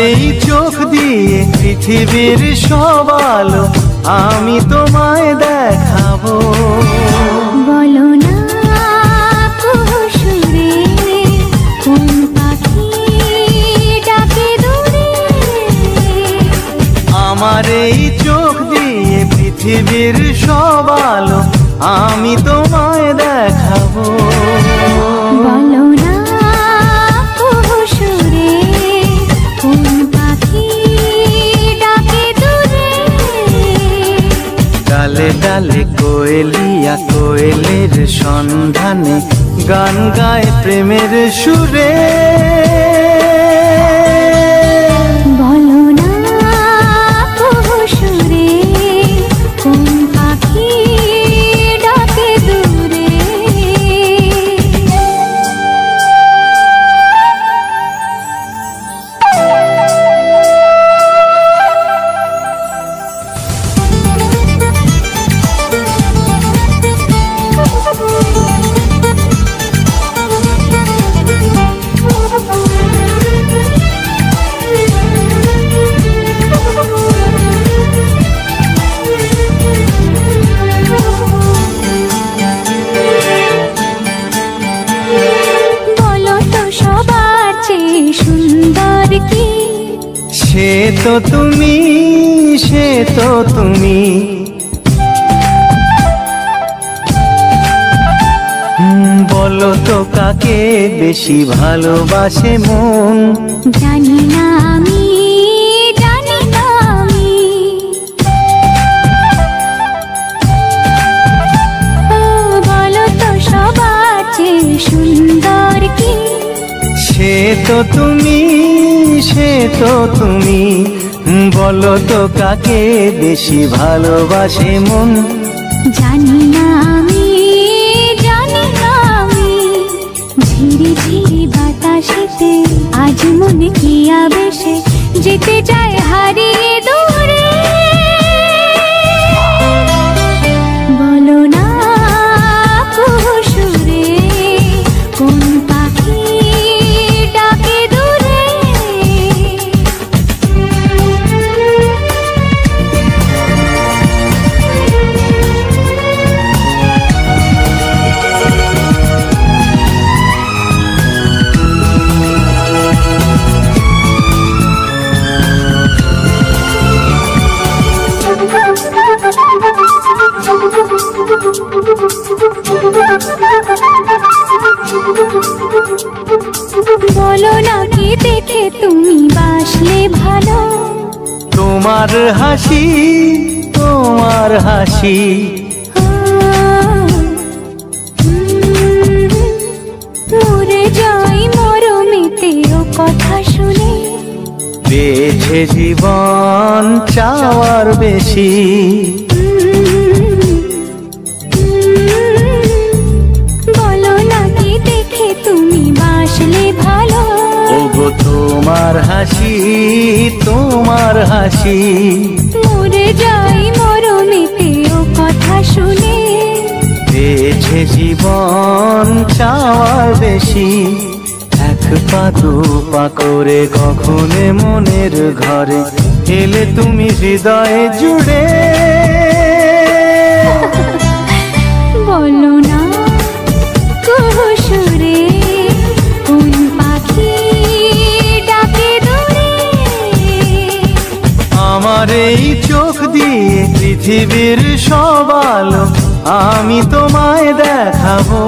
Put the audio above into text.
এই চোখ দিয়ে পৃথিবীর সব আলো আমি তোমায় দেখাবো। বলো না সুরে কোন পাখি ডাকে দূরে। আমার এই চোখ দিয়ে পৃথিবীর সব আলো আমি তোমায় দেখাবো। বলো না সুরে কোন পাখি ডাকে দূরে। ডালে ডালে কোয়েলিয়া কোয়েলের সন্ধানে গান গায় প্রেমের সুরে। বলো না সুরে কোন পাখি ডাকে দূরে। সে তো তুমি, সে তো তুমি, বলো তো কাকে বেশি ভালোবাসে মন। জানি না আমি, জানি না আমি, বলো তো সবার চেয়ে সুন্দর কি। সে তো তুমি, সে তো তুমি, বলো তো কাকে বেশি ভালোবাসে মন। জানি না আমি, জানি না আমি, ঝিরি ঝিরি বাতাসেতে আজ মনে কি আবেশে যেতে চায় হারিয়ে দূরে। বলো না সুরে কোন পাখি ডাকে দূরে। বলো না কি দেখে তুমি বাসলে ভালো। তোমার হাসি, তোমার হাসি, মরে যাই মরমেতে ও কথা শুনে। পেয়েছে জীবন চাওয়ার বেশি। বলো না কি দেখে তুমি বাসলে ভালো। ওগো তোমার হাসি, তোমার হাসি, মরে যাই মরমেতে ও কথা শুনে। পেয়েছে জীবন চাওয়ার বেশি। এক পা দু পা করে কখনে মনের ঘরে এলে তুমি হৃদয়ে জুড়ে। বলো না সুরে কোন পাখি ডাকে দূরে। আমার এই চোখ দিয়ে পৃথিবীর সব আলো আমি তোমায় দেখাবো।